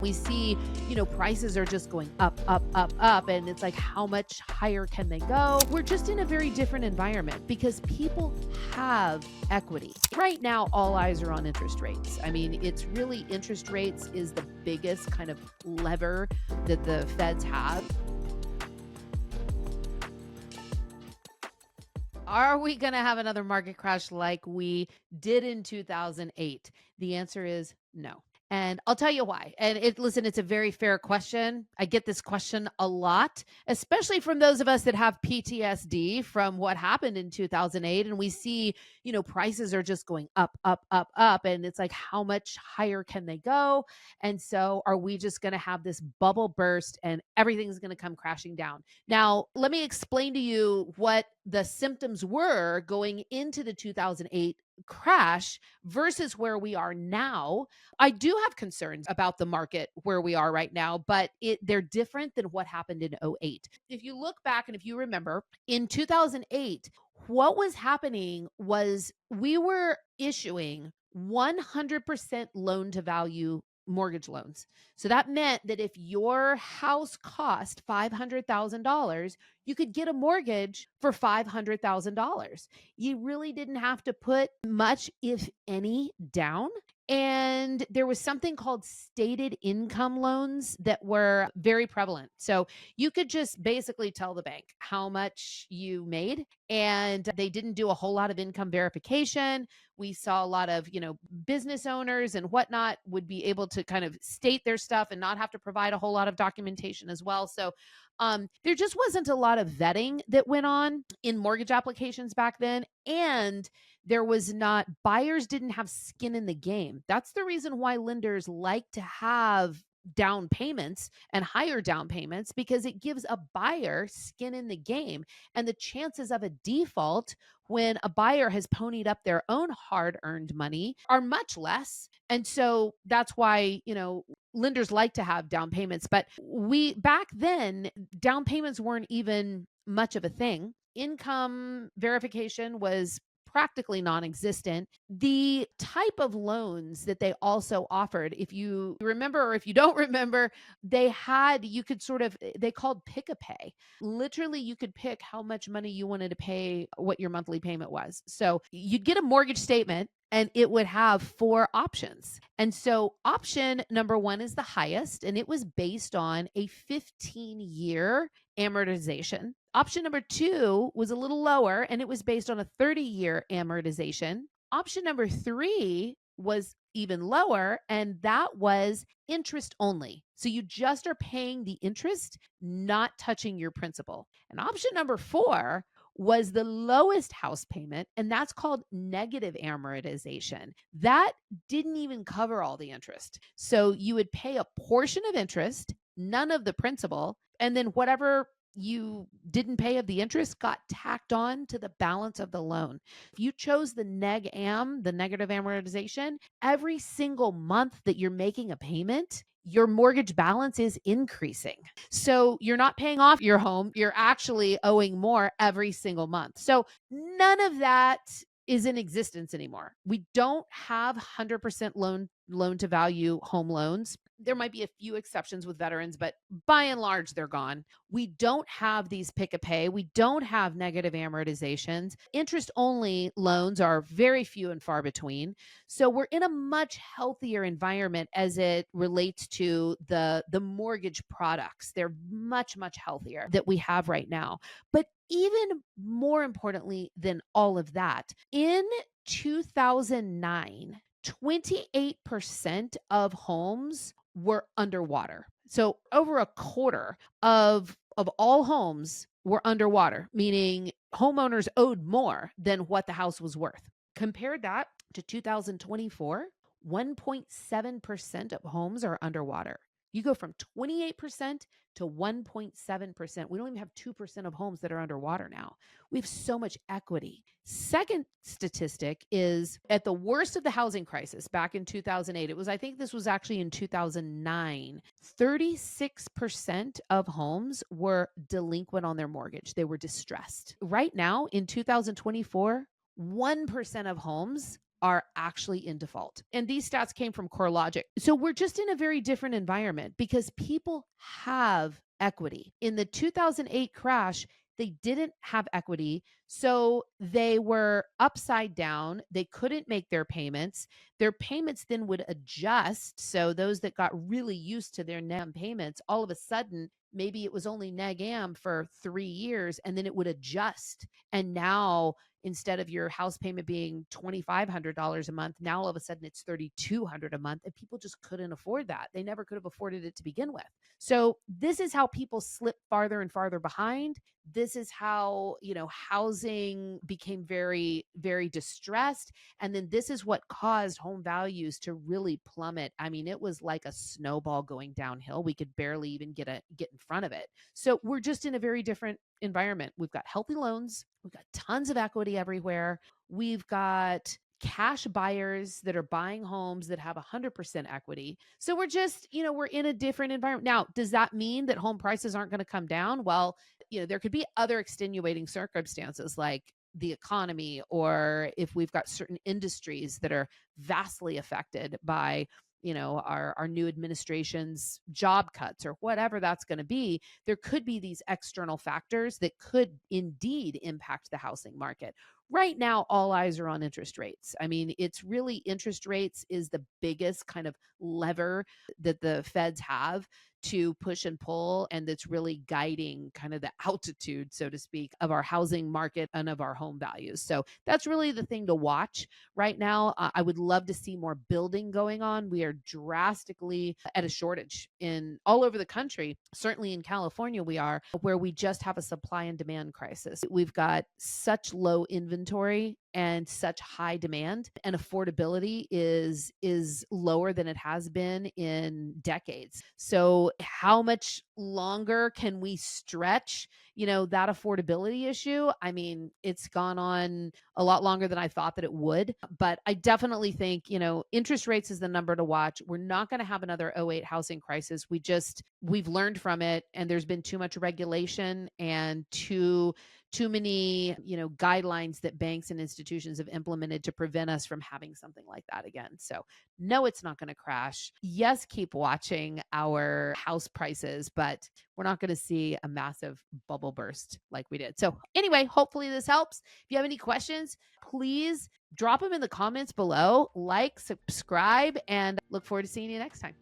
We see, prices are just going up, up, up, up. And it's like, how much higher can they go? We're just in a very different environment because people have equity. Right now, all eyes are on interest rates. I mean, it's really interest rates is the biggest kind of lever that the feds have. Are we going to have another market crash like we did in 2008? The answer is no. And I'll tell you why. And listen, it's a very fair question. I get this question a lot, especially from those of us that have PTSD from what happened in 2008. And we see, prices are just going up, up, up, up. And it's like, how much higher can they go? And so are we just going to have this bubble burst and everything's going to come crashing down? Now, let me explain to you what the symptoms were going into the 2008 crash versus where we are now. I do have concerns about the market where we are right now, but they're different than what happened in '08. If you look back and if you remember, in 2008, what was happening was we were issuing 100% loan to value mortgage loans. So that meant that if your house cost $500,000, you could get a mortgage for $500,000. You really didn't have to put much, if any, down. And there was something called stated income loans that were very prevalent. So you could just basically tell the bank how much you made, and they didn't do a whole lot of income verification. We saw a lot of, business owners and whatnot would be able to kind of state their stuff and not have to provide a whole lot of documentation as well. So there just wasn't a lot of vetting that went on in mortgage applications back then. And there was not, buyers didn't have skin in the game. That's the reason why lenders like to have down payments and higher down payments, because it gives a buyer skin in the game. And the chances of a default when a buyer has ponied up their own hard earned money are much less. And so that's why, lenders like to have down payments. But back then, down payments weren't even much of a thing. Income verification was practically non-existent. The type of loans that they also offered, if you remember or if you don't remember, you could they called pick a pay. Literally, you could pick how much money you wanted to pay, what your monthly payment was. So you'd get a mortgage statement and it would have 4 options. And so option number 1 is the highest, and it was based on a 15-year amortization. Option number 2 was a little lower, and it was based on a 30-year amortization. Option number 3 was even lower, and that was interest only. So you just are paying the interest, not touching your principal. And option number 4 was the lowest house payment, and that's called negative amortization. That didn't even cover all the interest. So you would pay a portion of interest, none of the principal, and then whatever you didn't pay of the interest got tacked on to the balance of the loan. If you chose the the negative amortization, every single month that you're making a payment, your mortgage balance is increasing. So you're not paying off your home, you're actually owing more every single month. So none of that is in existence anymore. We don't have 100% loan to value home loans. There might be a few exceptions with veterans, but by and large, they're gone. We don't have these pick a pay. We don't have negative amortizations. Interest only loans are very few and far between. So we're in a much healthier environment as it relates to the mortgage products. They're much, much healthier that we have right now. But even more importantly than all of that, in 2009, 28% of homes were underwater. So over a quarter of all homes were underwater, meaning homeowners owed more than what the house was worth. Compared that to 2024, 1.7% of homes are underwater. You go from 28% to 1.7%. We don't even have 2% of homes that are underwater now. We have so much equity. Second statistic is at the worst of the housing crisis back in 2008. I think this was actually in 2009. 36% of homes were delinquent on their mortgage. They were distressed. Right now in 2024, 1% of homes are actually in default. And these stats came from CoreLogic. So we're just in a very different environment because people have equity. In the 2008 crash, they didn't have equity. So they were upside down. They couldn't make their payments. Their payments then would adjust. So those that got really used to their NAM payments, all of a sudden, maybe it was only neg am for 3 years and then it would adjust. And now instead of your house payment being $2,500 a month, now all of a sudden it's $3,200 a month. And people just couldn't afford that. They never could have afforded it to begin with. So this is how people slip farther and farther behind. This is how, housing became very, very distressed. And then this is what caused home values to really plummet. I mean, it was like a snowball going downhill. We could barely even get in front of it. So we're just in a very different environment. We've got healthy loans. We've got tons of equity everywhere. We've got cash buyers that are buying homes that have 100% equity. So we're just, we're in a different environment. Now, does that mean that home prices aren't going to come down? Well, there could be other extenuating circumstances like the economy, or if we've got certain industries that are vastly affected by our new administration's job cuts or whatever that's going to be. There could be these external factors that could indeed impact the housing market. Right now, all eyes are on interest rates. I mean, it's really interest rates is the biggest kind of lever that the feds have to push and pull, and that's really guiding kind of the altitude, so to speak, of our housing market and of our home values. So that's really the thing to watch right now. I would love to see more building going on. We are drastically at a shortage in all over the country. Certainly in California, we are, where we just have a supply and demand crisis. We've got such low inventory and such high demand, and affordability is lower than it has been in decades. So how much longer can we stretch that affordability issue? I mean, it's gone on a lot longer than I thought that it would, but I definitely think interest rates is the number to watch. We're not going to have another '08 housing crisis. We've learned from it, and there's been too much regulation and too many guidelines that banks and institutions have implemented to prevent us from having something like that again. So no, it's not going to crash. Yes, keep watching our house prices, but we're not going to see a massive bubble burst like we did. So anyway, hopefully this helps. If you have any questions, please drop them in the comments below. Like, subscribe, and look forward to seeing you next time.